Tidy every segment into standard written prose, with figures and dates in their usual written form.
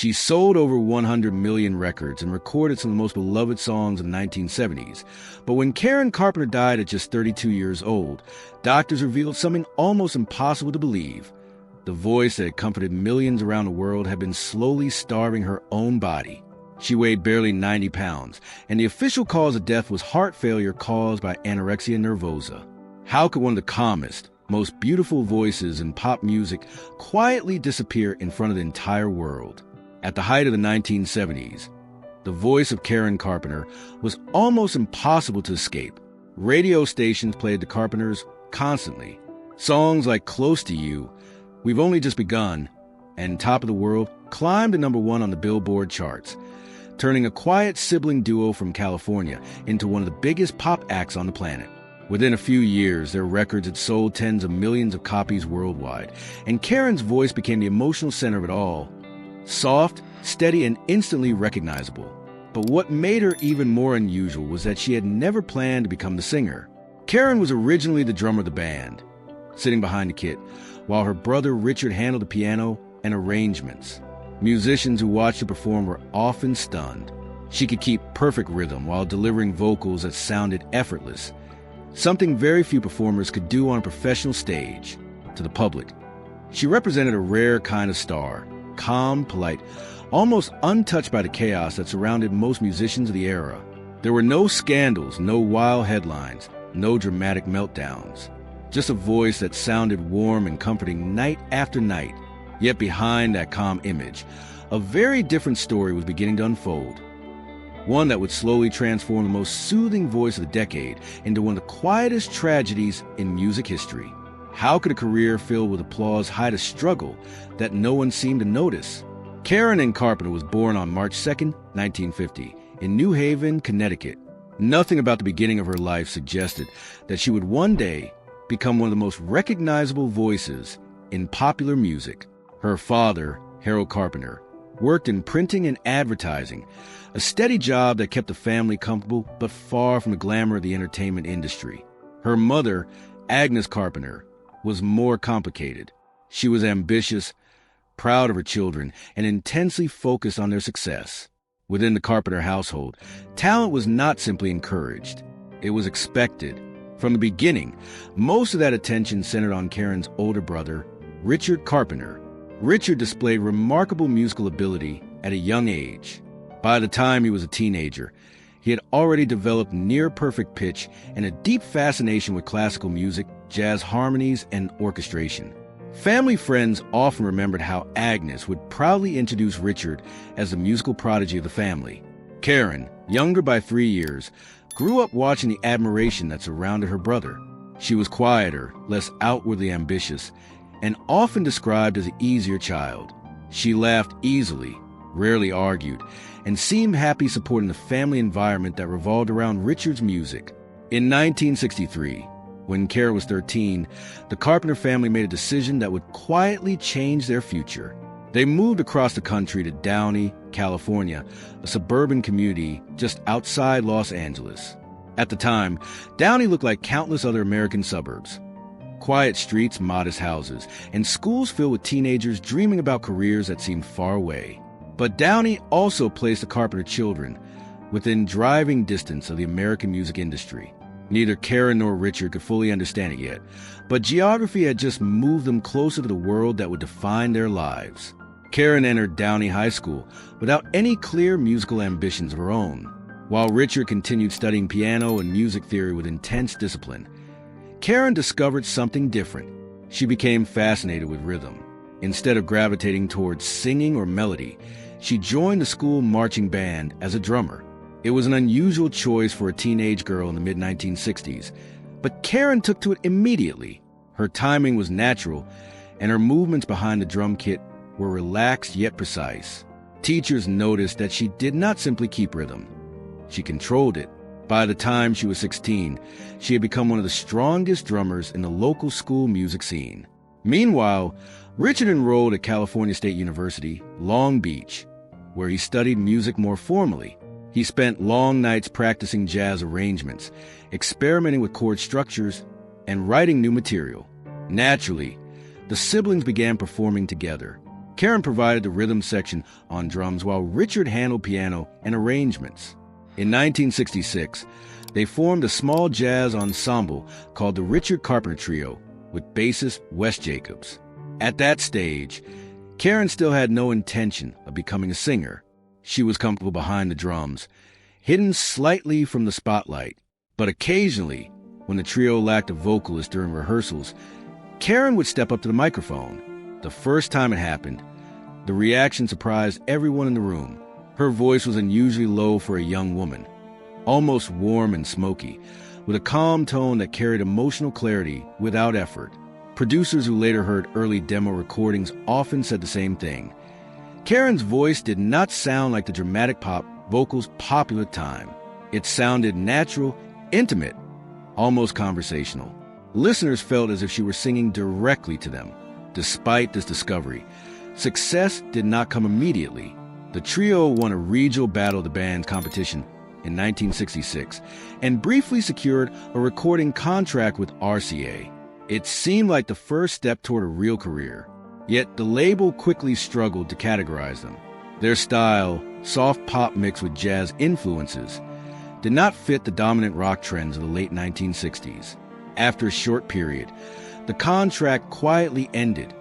She sold over 100 million records and recorded some of the most beloved songs in the 1970s. But when Karen Carpenter died at just 32 years old, doctors revealed something almost impossible to believe. The voice that had comforted millions around the world had been slowly starving her own body. She weighed barely 90 pounds, and the official cause of death was heart failure caused by anorexia nervosa. How could one of the calmest, most beautiful voices in pop music quietly disappear in front of the entire world? At the height of the 1970s, the voice of Karen Carpenter was almost impossible to escape. Radio stations played the Carpenters constantly. Songs like Close to You, We've Only Just Begun, and Top of the World climbed to #1 on the Billboard charts, turning a quiet sibling duo from California into one of the biggest pop acts on the planet. Within a few years, their records had sold tens of millions of copies worldwide, and Karen's voice became the emotional center of it all. Soft, steady, and instantly recognizable. But what made her even more unusual was that she had never planned to become the singer. Karen was originally the drummer of the band, sitting behind the kit, while her brother Richard handled the piano and arrangements. Musicians who watched her perform were often stunned. She could keep perfect rhythm while delivering vocals that sounded effortless, something very few performers could do on a professional stage. To the public, she represented a rare kind of star, calm, polite, almost untouched by the chaos that surrounded most musicians of the era. There were no scandals, no wild headlines, no dramatic meltdowns. Just a voice that sounded warm and comforting night after night. Yet behind that calm image, a very different story was beginning to unfold. One that would slowly transform the most soothing voice of the decade into one of the quietest tragedies in music history. How could a career filled with applause hide a struggle that no one seemed to notice? Karen Carpenter was born on March 2, 1950, in New Haven, Connecticut. Nothing about the beginning of her life suggested that she would one day become one of the most recognizable voices in popular music. Her father, Harold Carpenter, worked in printing and advertising, a steady job that kept the family comfortable but far from the glamour of the entertainment industry. Her mother, Agnes Carpenter, was more complicated. She was ambitious, proud of her children, and intensely focused on their success. Within the Carpenter household, talent was not simply encouraged. It was expected. From the beginning, most of that attention centered on Karen's older brother, Richard Carpenter. Richard displayed remarkable musical ability at a young age. By the time he was a teenager, he had already developed near-perfect pitch and a deep fascination with classical music, jazz harmonies, and orchestration. Family friends often remembered how Agnes would proudly introduce Richard as the musical prodigy of the family. Karen, younger by 3 years, grew up watching the admiration that surrounded her brother. She was quieter, less outwardly ambitious, and often described as an easier child. She laughed easily, rarely argued, and seemed happy supporting the family environment that revolved around Richard's music. In 1963, when Karen was 13, the Carpenter family made a decision that would quietly change their future. They moved across the country to Downey, California, a suburban community just outside Los Angeles. At the time, Downey looked like countless other American suburbs. Quiet streets, modest houses, and schools filled with teenagers dreaming about careers that seemed far away. But Downey also placed the Carpenter children within driving distance of the American music industry. Neither Karen nor Richard could fully understand it yet, but geography had just moved them closer to the world that would define their lives. Karen entered Downey High School without any clear musical ambitions of her own, while Richard continued studying piano and music theory with intense discipline. Karen discovered something different. She became fascinated with rhythm. Instead of gravitating towards singing or melody, she joined the school marching band as a drummer. It was an unusual choice for a teenage girl in the mid-1960s, but Karen took to it immediately. Her timing was natural, and her movements behind the drum kit were relaxed yet precise. Teachers noticed that she did not simply keep rhythm. She controlled it. By the time she was 16, she had become one of the strongest drummers in the local school music scene. Meanwhile, Richard enrolled at California State University, Long Beach, where he studied music more formally. He spent long nights practicing jazz arrangements, experimenting with chord structures, and writing new material. Naturally, the siblings began performing together. Karen provided the rhythm section on drums while Richard handled piano and arrangements. In 1966, they formed a small jazz ensemble called the Richard Carpenter Trio with bassist Wes Jacobs. At that stage, Karen still had no intention of becoming a singer. She was comfortable behind the drums, hidden slightly from the spotlight. But occasionally, when the trio lacked a vocalist during rehearsals, Karen would step up to the microphone. The first time it happened, the reaction surprised everyone in the room. Her voice was unusually low for a young woman, almost warm and smoky, with a calm tone that carried emotional clarity without effort. Producers who later heard early demo recordings often said the same thing. Karen's voice did not sound like the dramatic pop vocals popular at the time. It sounded natural, intimate, almost conversational. Listeners felt as if she were singing directly to them. Despite this discovery, success did not come immediately. The trio won a regional Battle of the Bands competition in 1966 and briefly secured a recording contract with RCA. It seemed like the first step toward a real career. Yet the label quickly struggled to categorize them. Their style, soft pop mixed with jazz influences, did not fit the dominant rock trends of the late 1960s. After a short period, the contract quietly ended,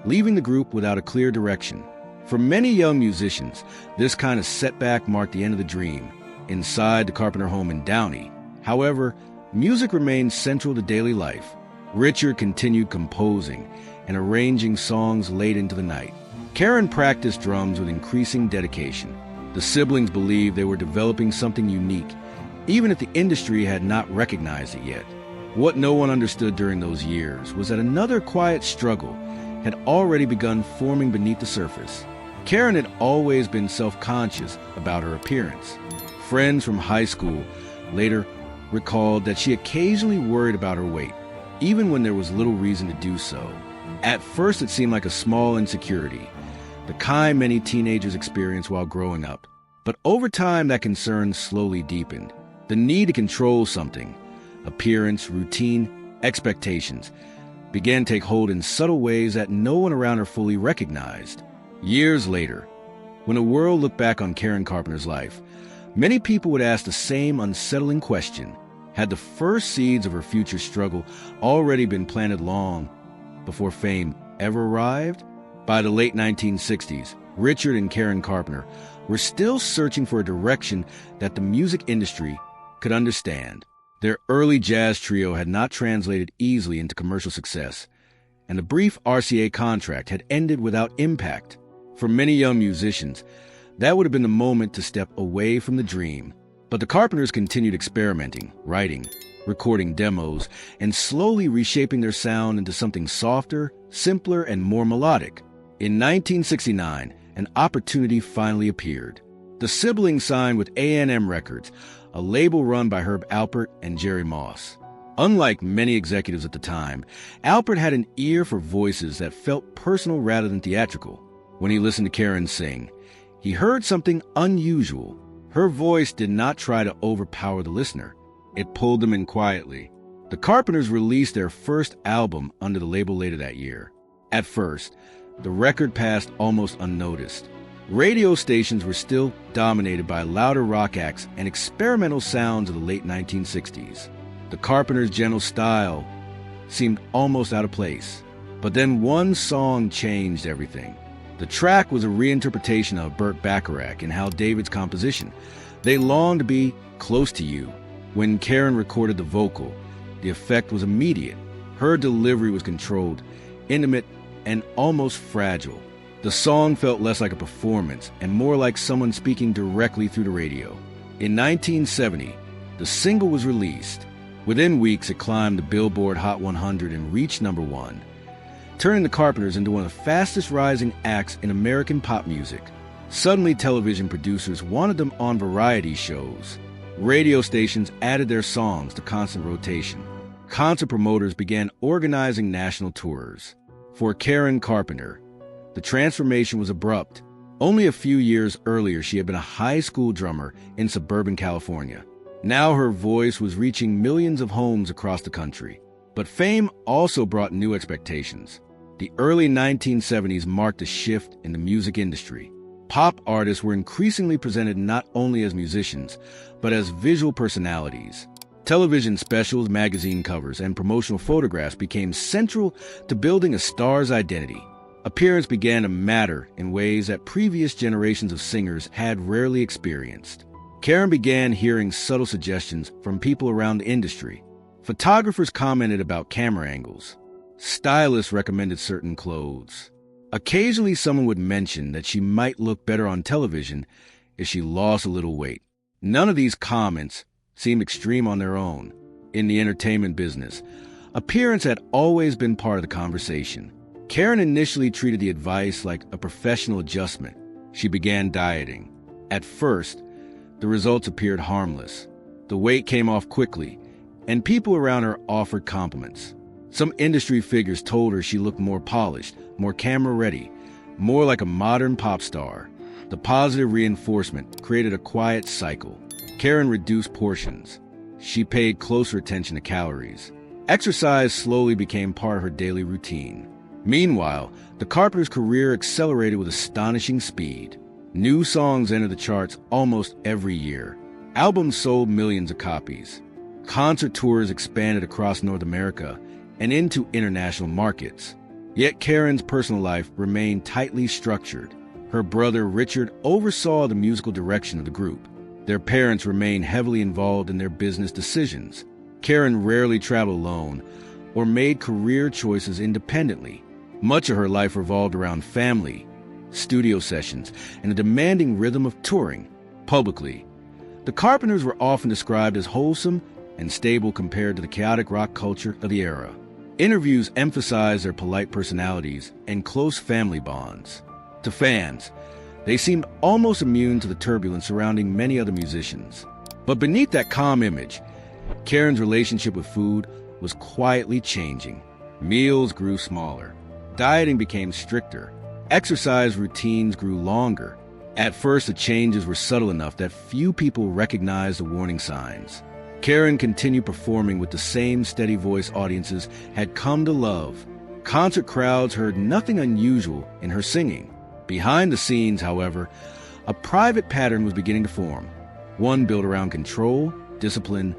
leaving the group without a clear direction. For many young musicians, this kind of setback marked the end of the dream. Inside the Carpenter home in Downey, however, music remained central to daily life. Richard continued composing and arranging songs late into the night. Karen practiced drums with increasing dedication. The siblings believed they were developing something unique, even if the industry had not recognized it yet. What no one understood during those years was that another quiet struggle had already begun forming beneath the surface. Karen had always been self-conscious about her appearance. Friends from high school later recalled that she occasionally worried about her weight, even when there was little reason to do so. At first, it seemed like a small insecurity, the kind many teenagers experience while growing up. But over time, that concern slowly deepened. The need to control something, appearance, routine, expectations, began to take hold in subtle ways that no one around her fully recognized. Years later, when the world looked back on Karen Carpenter's life, many people would ask the same unsettling question. Had the first seeds of her future struggle already been planted long before fame ever arrived? By the late 1960s, Richard and Karen Carpenter were still searching for a direction that the music industry could understand. Their early jazz trio had not translated easily into commercial success, and the brief RCA contract had ended without impact. For many young musicians, that would have been the moment to step away from the dream. But the Carpenters continued experimenting, writing, recording demos, and slowly reshaping their sound into something softer, simpler, and more melodic. In 1969, an opportunity finally appeared. The siblings signed with A&M Records, a label run by Herb Alpert and Jerry Moss. Unlike many executives at the time, Alpert had an ear for voices that felt personal rather than theatrical. When he listened to Karen sing, he heard something unusual. Her voice did not try to overpower the listener. It pulled them in quietly. The Carpenters released their first album under the label later that year. At first, the record passed almost unnoticed. Radio stations were still dominated by louder rock acts and experimental sounds of the late 1960s. The Carpenters' gentle style seemed almost out of place. But then one song changed everything. The track was a reinterpretation of Burt Bacharach and Hal David's composition. They longed to be close to you. When Karen recorded the vocal, the effect was immediate. Her delivery was controlled, intimate, and almost fragile. The song felt less like a performance and more like someone speaking directly through the radio. In 1970, the single was released. Within weeks, it climbed the Billboard Hot 100 and reached #1, turning the Carpenters into one of the fastest rising acts in American pop music. Suddenly, television producers wanted them on variety shows. Radio stations added their songs to constant rotation. Concert promoters began organizing national tours. For Karen Carpenter, the transformation was abrupt. Only a few years earlier, she had been a high school drummer in suburban California. Now her voice was reaching millions of homes across the country. But fame also brought new expectations. The early 1970s marked a shift in the music industry. Pop artists were increasingly presented not only as musicians, but as visual personalities. Television specials, magazine covers, and promotional photographs became central to building a star's identity. Appearance began to matter in ways that previous generations of singers had rarely experienced. Karen began hearing subtle suggestions from people around the industry. Photographers commented about camera angles. Stylists recommended certain clothes. Occasionally, someone would mention that she might look better on television if she lost a little weight. None of these comments seemed extreme on their own. In the entertainment business, appearance had always been part of the conversation. Karen initially treated the advice like a professional adjustment. She began dieting. At first, the results appeared harmless. The weight came off quickly, and people around her offered compliments. Some industry figures told her she looked more polished, more camera-ready, more like a modern pop star. The positive reinforcement created a quiet cycle. Karen reduced portions. She paid closer attention to calories. Exercise slowly became part of her daily routine. Meanwhile, the Carpenters' career accelerated with astonishing speed. New songs entered the charts almost every year. Albums sold millions of copies. Concert tours expanded across North America and into international markets. Yet Karen's personal life remained tightly structured. Her brother Richard oversaw the musical direction of the group. Their parents remained heavily involved in their business decisions. Karen rarely traveled alone or made career choices independently. Much of her life revolved around family, studio sessions, and a demanding rhythm of touring. Publicly, the Carpenters were often described as wholesome and stable compared to the chaotic rock culture of the era. Interviews emphasized their polite personalities and close family bonds. To fans, they seemed almost immune to the turbulence surrounding many other musicians. But beneath that calm image, Karen's relationship with food was quietly changing. Meals grew smaller. Dieting became stricter. Exercise routines grew longer. At first, the changes were subtle enough that few people recognized the warning signs. Karen continued performing with the same steady voice audiences had come to love. Concert crowds heard nothing unusual in her singing. Behind the scenes, however, a private pattern was beginning to form, one built around control, discipline,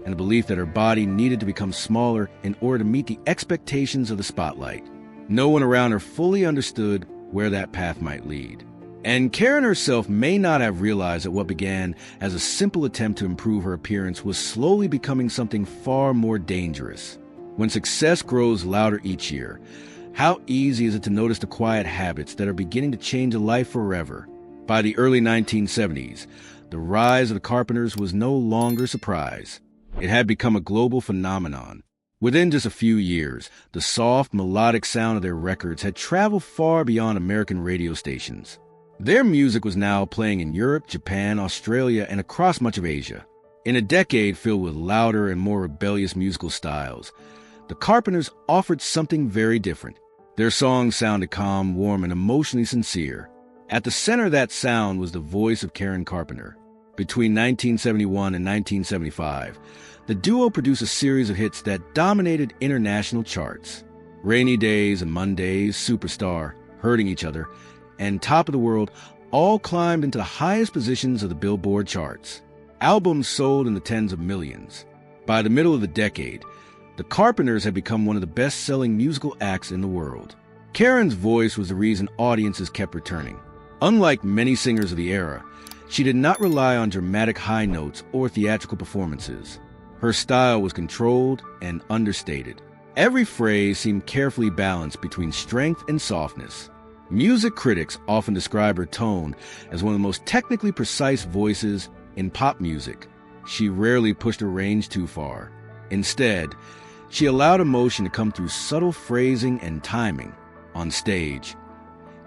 and the belief that her body needed to become smaller in order to meet the expectations of the spotlight. No one around her fully understood where that path might lead. And Karen herself may not have realized that what began as a simple attempt to improve her appearance was slowly becoming something far more dangerous. When success grows louder each year, how easy is it to notice the quiet habits that are beginning to change a life forever? By the early 1970s, the rise of the Carpenters was no longer a surprise. It had become a global phenomenon. Within just a few years, the soft, melodic sound of their records had traveled far beyond American radio stations. Their music was now playing in Europe, Japan, Australia, and across much of Asia. In a decade filled with louder and more rebellious musical styles, the Carpenters offered something very different. Their songs sounded calm, warm, and emotionally sincere. At the center of that sound was the voice of Karen Carpenter. Between 1971 and 1975, the duo produced a series of hits that dominated international charts. Rainy Days and Mondays, Superstar, Hurting Each Other, and Top of the World all climbed into the highest positions of the Billboard charts. Albums sold in the tens of millions. By the middle of the decade, the Carpenters had become one of the best-selling musical acts in the world. Karen's voice was the reason audiences kept returning. Unlike many singers of the era, she did not rely on dramatic high notes or theatrical performances. Her style was controlled and understated. Every phrase seemed carefully balanced between strength and softness. Music critics often describe her tone as one of the most technically precise voices in pop music. She rarely pushed her range too far. Instead, she allowed emotion to come through subtle phrasing and timing. On stage,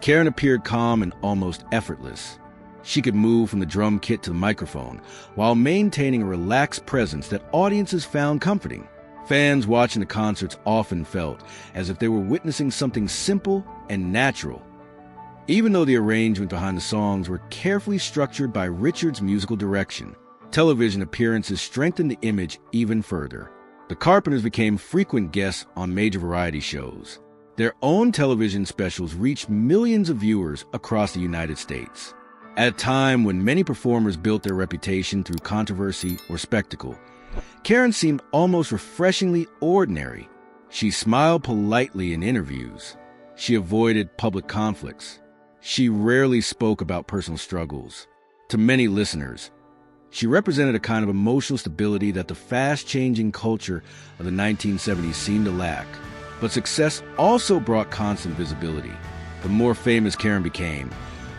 Karen appeared calm and almost effortless. She could move from the drum kit to the microphone while maintaining a relaxed presence that audiences found comforting. Fans watching the concerts often felt as if they were witnessing something simple and natural. Even though the arrangement behind the songs were carefully structured by Richard's musical direction, television appearances strengthened the image even further. The Carpenters became frequent guests on major variety shows. Their own television specials reached millions of viewers across the United States. At a time when many performers built their reputation through controversy or spectacle, Karen seemed almost refreshingly ordinary. She smiled politely in interviews. She avoided public conflicts. She rarely spoke about personal struggles. To many listeners, she represented a kind of emotional stability that the fast-changing culture of the 1970s seemed to lack. But success also brought constant visibility. The more famous Karen became,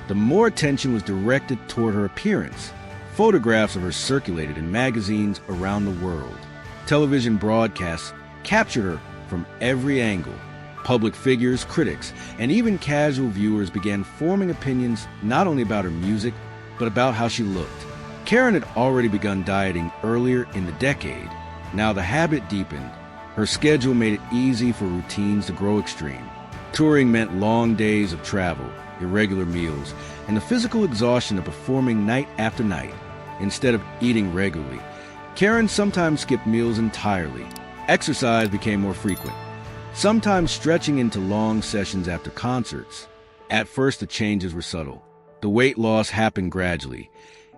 the more attention was directed toward her appearance. Photographs of her circulated in magazines around the world. Television broadcasts captured her from every angle. Public figures, critics, and even casual viewers began forming opinions not only about her music, but about how she looked. Karen had already begun dieting earlier in the decade. Now the habit deepened. Her schedule made it easy for routines to grow extreme. Touring meant long days of travel, irregular meals, and the physical exhaustion of performing night after night. Instead of eating regularly, Karen sometimes skipped meals entirely. Exercise became more frequent, sometimes stretching into long sessions after concerts. At first, the changes were subtle. The weight loss happened gradually,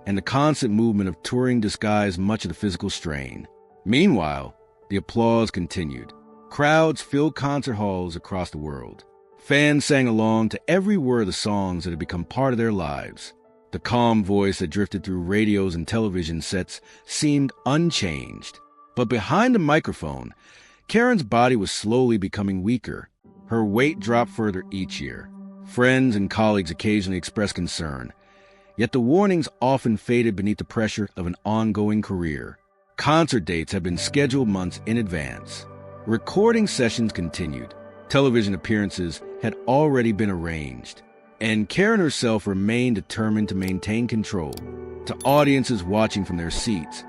and the constant movement of touring disguised much of the physical strain. Meanwhile, the applause continued. Crowds filled concert halls across the world. Fans sang along to every word of the songs that had become part of their lives. The calm voice that drifted through radios and television sets seemed unchanged. But behind the microphone, Karen's body was slowly becoming weaker. Her weight dropped further each year. Friends and colleagues occasionally expressed concern, yet the warnings often faded beneath the pressure of an ongoing career. Concert dates had been scheduled months in advance. Recording sessions continued. Television appearances had already been arranged, and Karen herself remained determined to maintain control. To audiences watching from their seats,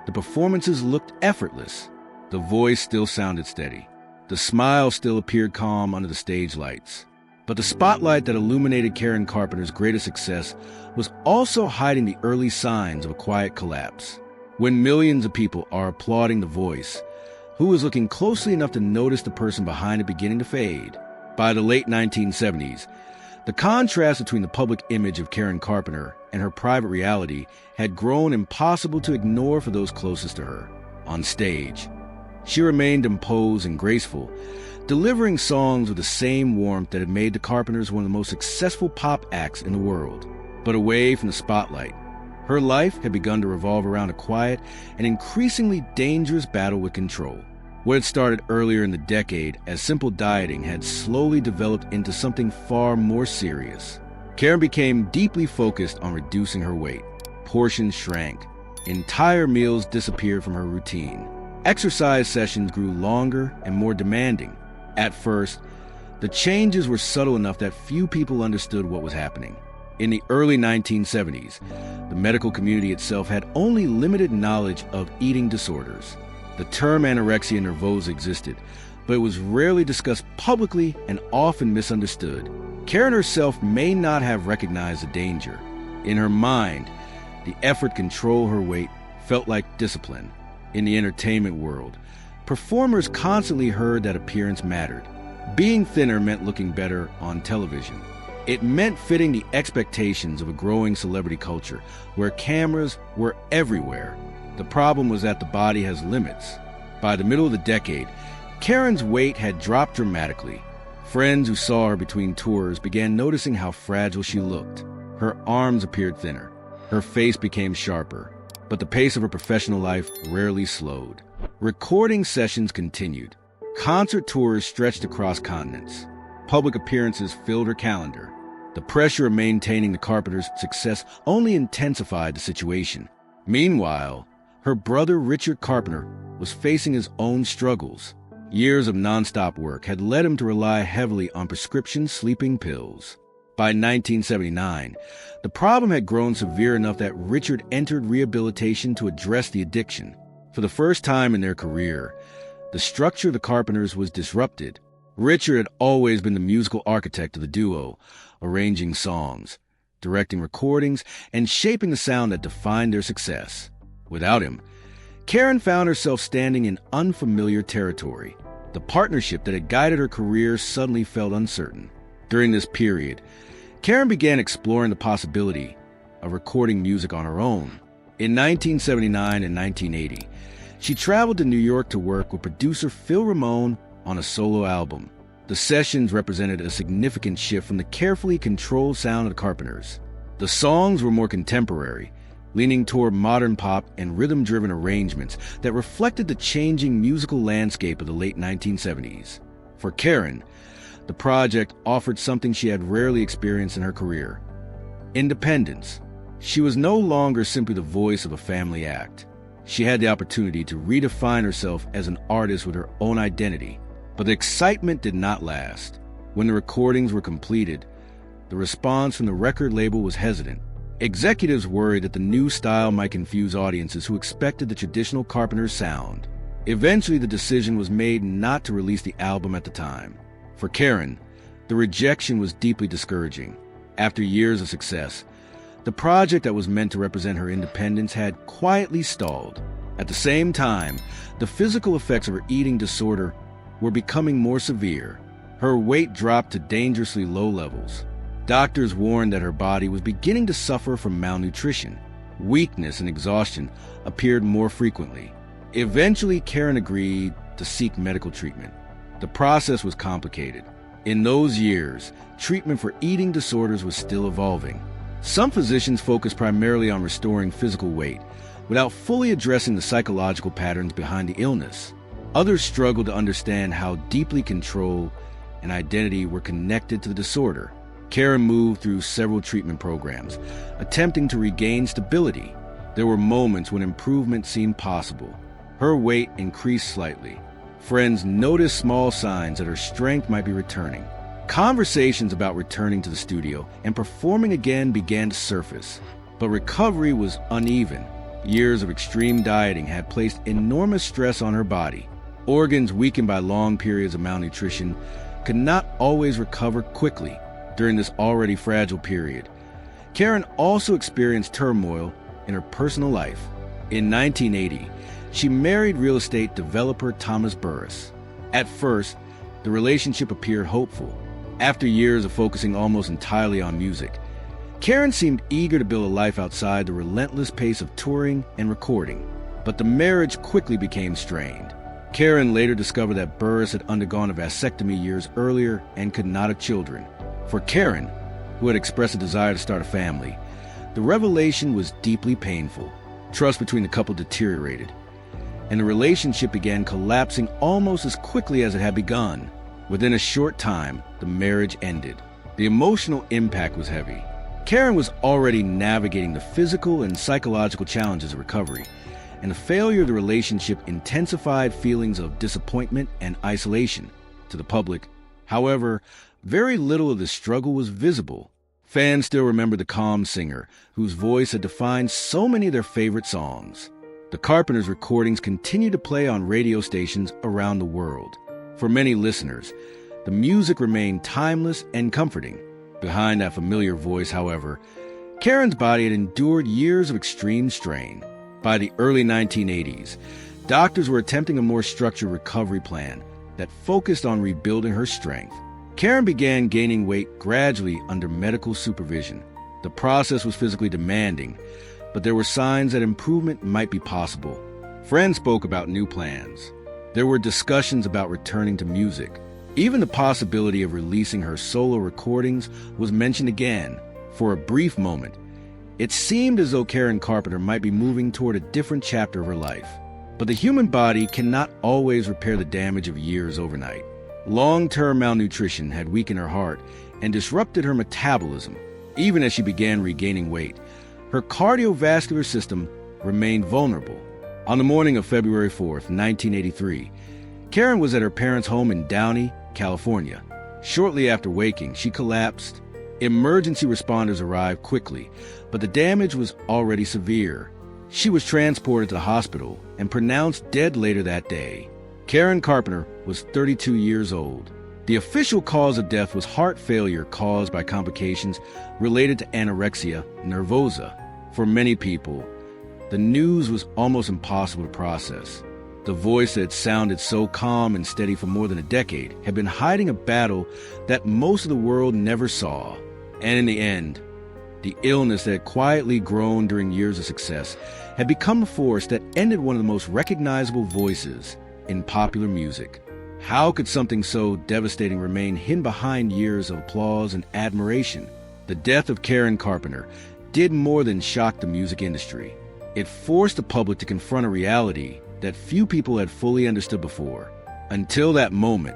the performances looked effortless. The voice still sounded steady. The smile still appeared calm under the stage lights. But the spotlight that illuminated Karen Carpenter's greatest success was also hiding the early signs of a quiet collapse. When millions of people are applauding the voice, who is looking closely enough to notice the person behind it beginning to fade? By the late 1970s, the contrast between the public image of Karen Carpenter and her private reality had grown impossible to ignore for those closest to her. On stage, she remained imposed and graceful, delivering songs with the same warmth that had made the Carpenters one of the most successful pop acts in the world. But away from the spotlight, her life had begun to revolve around a quiet and increasingly dangerous battle with control. What had started earlier in the decade as simple dieting had slowly developed into something far more serious. Karen became deeply focused on reducing her weight. Portions shrank. Entire meals disappeared from her routine. Exercise sessions grew longer and more demanding. At first, the changes were subtle enough that few people understood what was happening. In the early 1970s, the medical community itself had only limited knowledge of eating disorders. The term anorexia nervosa existed, but it was rarely discussed publicly and often misunderstood. Karen herself may not have recognized the danger. In her mind, the effort to control her weight felt like discipline. In the entertainment world, performers constantly heard that appearance mattered. Being thinner meant looking better on television. It meant fitting the expectations of a growing celebrity culture where cameras were everywhere. The problem was that the body has limits. By the middle of the decade, Karen's weight had dropped dramatically. Friends who saw her between tours began noticing how fragile she looked. Her arms appeared thinner. Her face became sharper. But the pace of her professional life rarely slowed. Recording sessions continued. Concert tours stretched across continents. Public appearances filled her calendar. The pressure of maintaining the Carpenters' success only intensified the situation. Meanwhile, her brother Richard Carpenter was facing his own struggles. Years of nonstop work had led him to rely heavily on prescription sleeping pills. By 1979, the problem had grown severe enough that Richard entered rehabilitation to address the addiction. For the first time in their career, the structure of the Carpenters was disrupted. Richard had always been the musical architect of the duo, arranging songs, directing recordings, and shaping the sound that defined their success. Without him, Karen found herself standing in unfamiliar territory. The partnership that had guided her career suddenly felt uncertain. During this period, Karen began exploring the possibility of recording music on her own. In 1979 and 1980, she traveled to New York to work with producer Phil Ramone on a solo album. The sessions represented a significant shift from the carefully controlled sound of the Carpenters. The songs were more contemporary, leaning toward modern pop and rhythm-driven arrangements that reflected the changing musical landscape of the late 1970s. For Karen, the project offered something she had rarely experienced in her career: independence. She was no longer simply the voice of a family act. She had the opportunity to redefine herself as an artist with her own identity. But the excitement did not last. When the recordings were completed, the response from the record label was hesitant. Executives worried that the new style might confuse audiences who expected the traditional Carpenters sound. Eventually, the decision was made not to release the album at the time. For Karen, the rejection was deeply discouraging. After years of success, the project that was meant to represent her independence had quietly stalled. At the same time, the physical effects of her eating disorder were becoming more severe. Her weight dropped to dangerously low levels. Doctors warned that her body was beginning to suffer from malnutrition. Weakness and exhaustion appeared more frequently. Eventually, Karen agreed to seek medical treatment. The process was complicated. In those years, treatment for eating disorders was still evolving. Some physicians focused primarily on restoring physical weight, without fully addressing the psychological patterns behind the illness. Others struggled to understand how deeply control and identity were connected to the disorder. Karen moved through several treatment programs, attempting to regain stability. There were moments when improvement seemed possible. Her weight increased slightly. Friends noticed small signs that her strength might be returning. Conversations about returning to the studio and performing again began to surface. But recovery was uneven. Years of extreme dieting had placed enormous stress on her body. Organs weakened by long periods of malnutrition could not always recover quickly during this already fragile period. Karen also experienced turmoil in her personal life. In 1980, she married real estate developer Thomas Burris. At first, the relationship appeared hopeful. After years of focusing almost entirely on music, Karen seemed eager to build a life outside the relentless pace of touring and recording. But the marriage quickly became strained. Karen later discovered that Burris had undergone a vasectomy years earlier and could not have children. For Karen, who had expressed a desire to start a family, the revelation was deeply painful. Trust between the couple deteriorated, and the relationship began collapsing almost as quickly as it had begun. Within a short time, the marriage ended. The emotional impact was heavy. Karen was already navigating the physical and psychological challenges of recovery, and the failure of the relationship intensified feelings of disappointment and isolation. To the public, however, very little of the struggle was visible. Fans still remember the calm singer, whose voice had defined so many of their favorite songs. The Carpenters' recordings continue to play on radio stations around the world. For many listeners, the music remained timeless and comforting. Behind that familiar voice, however, Karen's body had endured years of extreme strain. By the early 1980s, doctors were attempting a more structured recovery plan that focused on rebuilding her strength. Karen began gaining weight gradually under medical supervision. The process was physically demanding, but there were signs that improvement might be possible. Friends spoke about new plans. There were discussions about returning to music. Even the possibility of releasing her solo recordings was mentioned again. For a brief moment, it seemed as though Karen Carpenter might be moving toward a different chapter of her life. But the human body cannot always repair the damage of years overnight. Long-term malnutrition had weakened her heart and disrupted her metabolism. Even as she began regaining weight, her cardiovascular system remained vulnerable. On the morning of February 4th, 1983, Karen was at her parents' home in Downey, California. Shortly after waking, she collapsed. Emergency responders arrived quickly, but the damage was already severe. She was transported to the hospital and pronounced dead later that day. Karen Carpenter was 32 years old. The official cause of death was heart failure caused by complications related to anorexia nervosa. For many people, the news was almost impossible to process. The voice that had sounded so calm and steady for more than a decade had been hiding a battle that most of the world never saw. And in the end, the illness that had quietly grown during years of success had become a force that ended one of the most recognizable voices in popular music. How could something so devastating remain hidden behind years of applause and admiration? The death of Karen Carpenter did more than shock the music industry. It forced the public to confront a reality that few people had fully understood before. Until that moment,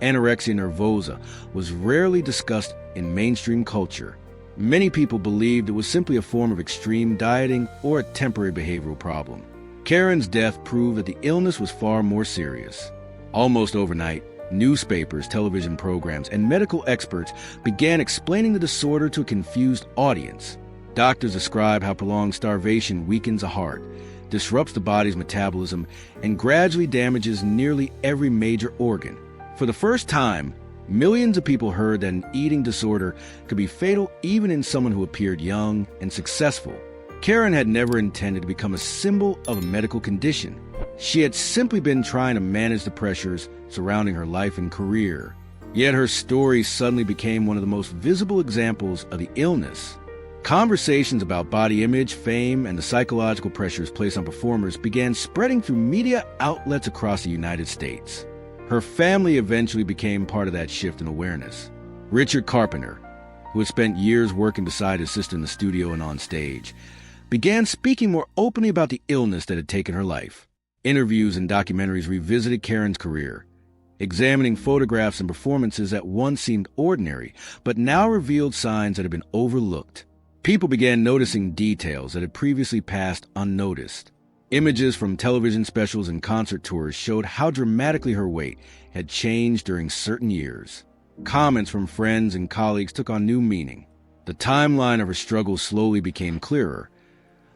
anorexia nervosa was rarely discussed in mainstream culture. Many people believed it was simply a form of extreme dieting or a temporary behavioral problem. Karen's death proved that the illness was far more serious. Almost overnight, newspapers, television programs, and medical experts began explaining the disorder to a confused audience. Doctors describe how prolonged starvation weakens the heart, disrupts the body's metabolism, and gradually damages nearly every major organ. For the first time, millions of people heard that an eating disorder could be fatal even in someone who appeared young and successful. Karen had never intended to become a symbol of a medical condition. She had simply been trying to manage the pressures surrounding her life and career. Yet her story suddenly became one of the most visible examples of the illness. Conversations about body image, fame, and the psychological pressures placed on performers began spreading through media outlets across the United States. Her family eventually became part of that shift in awareness. Richard Carpenter, who had spent years working beside his sister in the studio and on stage, began speaking more openly about the illness that had taken her life. Interviews and documentaries revisited Karen's career, examining photographs and performances that once seemed ordinary, but now revealed signs that had been overlooked. People began noticing details that had previously passed unnoticed. Images from television specials and concert tours showed how dramatically her weight had changed during certain years. Comments from friends and colleagues took on new meaning. The timeline of her struggles slowly became clearer,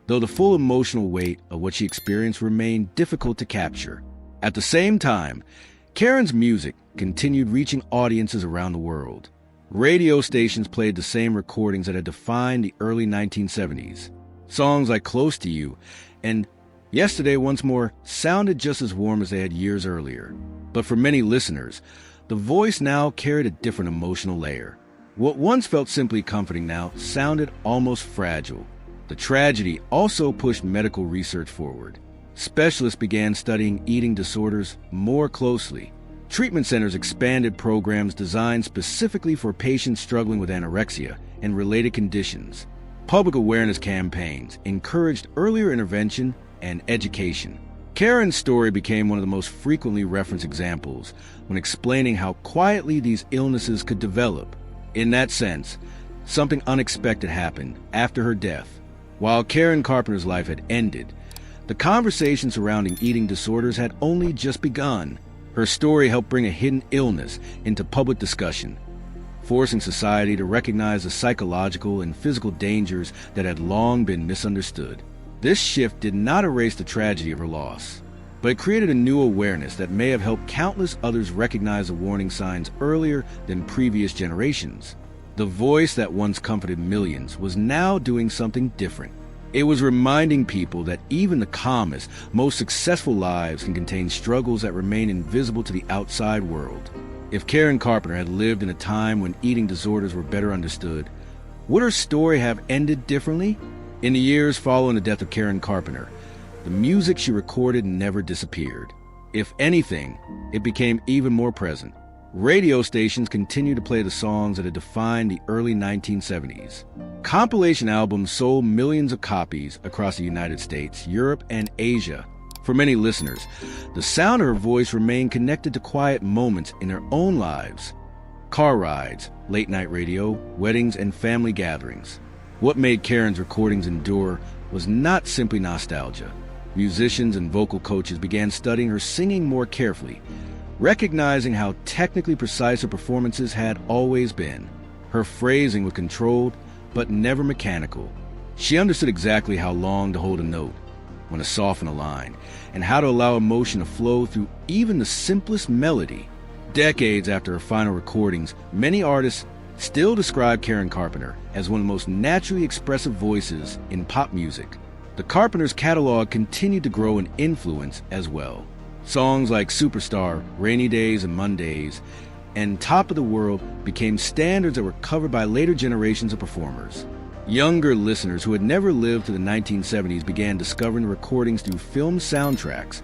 though the full emotional weight of what she experienced remained difficult to capture. At the same time, Karen's music continued reaching audiences around the world. Radio stations played the same recordings that had defined the early 1970s. Songs like Close to You and Yesterday Once More sounded just as warm as they had years earlier. But for many listeners, the voice now carried a different emotional layer. What once felt simply comforting now sounded almost fragile. The tragedy also pushed medical research forward. Specialists began studying eating disorders more closely. Treatment centers expanded programs designed specifically for patients struggling with anorexia and related conditions. Public awareness campaigns encouraged earlier intervention and education. Karen's story became one of the most frequently referenced examples when explaining how quietly these illnesses could develop. In that sense, something unexpected happened after her death. While Karen Carpenter's life had ended, the conversation surrounding eating disorders had only just begun. Her story helped bring a hidden illness into public discussion, forcing society to recognize the psychological and physical dangers that had long been misunderstood. This shift did not erase the tragedy of her loss, but it created a new awareness that may have helped countless others recognize the warning signs earlier than previous generations. The voice that once comforted millions was now doing something different. It was reminding people that even the calmest, most successful lives can contain struggles that remain invisible to the outside world. If Karen Carpenter had lived in a time when eating disorders were better understood, would her story have ended differently? In the years following the death of Karen Carpenter, the music she recorded never disappeared. If anything, it became even more present. Radio stations continued to play the songs that had defined the early 1970s. Compilation albums sold millions of copies across the United States, Europe, and Asia. For many listeners, the sound of her voice remained connected to quiet moments in their own lives. Car rides, late-night radio, weddings, and family gatherings. What made Karen's recordings endure was not simply nostalgia. Musicians and vocal coaches began studying her singing more carefully, recognizing how technically precise her performances had always been. Her phrasing was controlled, but never mechanical. She understood exactly how long to hold a note, when to soften a line, and how to allow emotion to flow through even the simplest melody. Decades after her final recordings, many artists still describe Karen Carpenter as one of the most naturally expressive voices in pop music. The Carpenters' catalog continued to grow in influence as well. Songs like Superstar, Rainy Days and Mondays, and Top of the World became standards that were covered by later generations of performers. Younger listeners who had never lived through the 1970s began discovering the recordings through film soundtracks,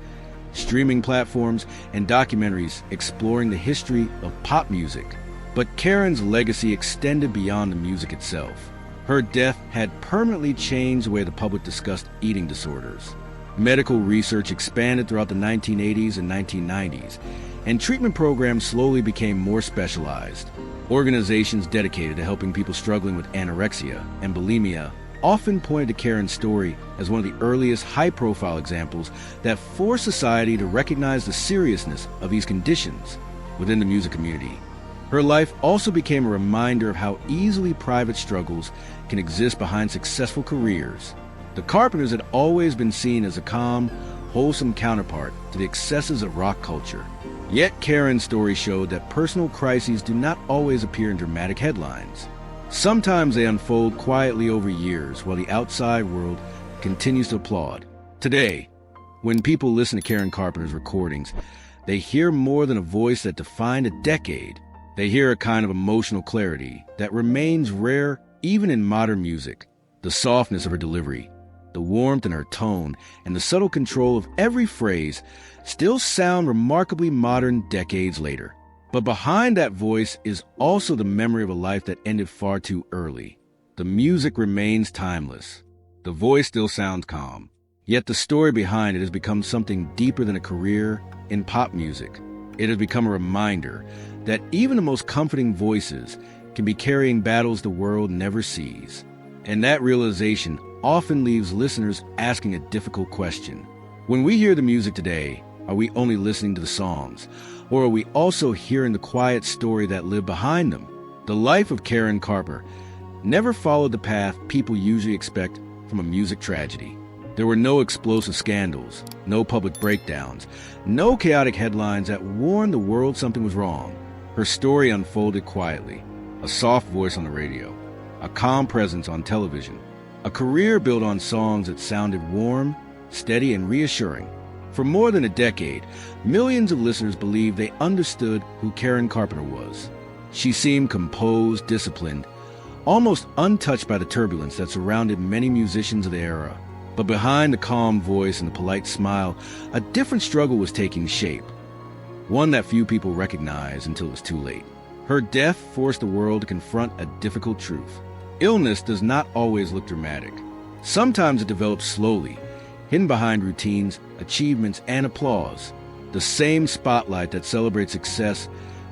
streaming platforms, and documentaries exploring the history of pop music. But Karen's legacy extended beyond the music itself. Her death had permanently changed the way the public discussed eating disorders. Medical research expanded throughout the 1980s and 1990s, and treatment programs slowly became more specialized. Organizations dedicated to helping people struggling with anorexia and bulimia often pointed to Karen's story as one of the earliest high-profile examples that forced society to recognize the seriousness of these conditions within the music community. Her life also became a reminder of how easily private struggles can exist behind successful careers. The Carpenters had always been seen as a calm, wholesome counterpart to the excesses of rock culture. Yet Karen's story showed that personal crises do not always appear in dramatic headlines. Sometimes they unfold quietly over years while the outside world continues to applaud. Today, when people listen to Karen Carpenter's recordings, they hear more than a voice that defined a decade. They hear a kind of emotional clarity that remains rare even in modern music. The softness of her delivery, the warmth in her tone, and the subtle control of every phrase still sound remarkably modern decades later. But behind that voice is also the memory of a life that ended far too early. The music remains timeless. The voice still sounds calm. Yet the story behind it has become something deeper than a career in pop music. It has become a reminder that even the most comforting voices can be carrying battles the world never sees. And that realization often leaves listeners asking a difficult question. When we hear the music today, are we only listening to the songs, or are we also hearing the quiet story that lived behind them? The life of Karen Carpenter never followed the path people usually expect from a music tragedy. There were no explosive scandals, no public breakdowns, no chaotic headlines that warned the world something was wrong. Her story unfolded quietly, a soft voice on the radio, a calm presence on television, a career built on songs that sounded warm, steady, and reassuring. For more than a decade, millions of listeners believed they understood who Karen Carpenter was. She seemed composed, disciplined, almost untouched by the turbulence that surrounded many musicians of the era. But behind the calm voice and the polite smile, a different struggle was taking shape, one that few people recognized until it was too late. Her death forced the world to confront a difficult truth. Illness does not always look dramatic. Sometimes it develops slowly, hidden behind routines, achievements, and applause. The same spotlight that celebrates success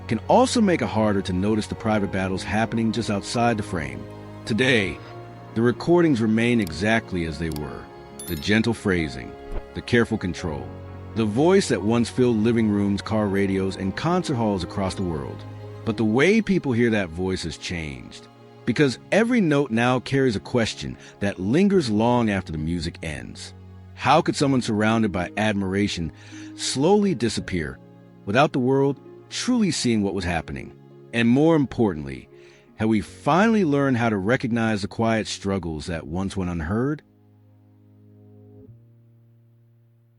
can also make it harder to notice the private battles happening just outside the frame. Today, the recordings remain exactly as they were. The gentle phrasing, the careful control, the voice that once filled living rooms, car radios, and concert halls across the world. But the way people hear that voice has changed, because every note now carries a question that lingers long after the music ends. How could someone surrounded by admiration slowly disappear without the world truly seeing what was happening? And more importantly, have we finally learned how to recognize the quiet struggles that once went unheard?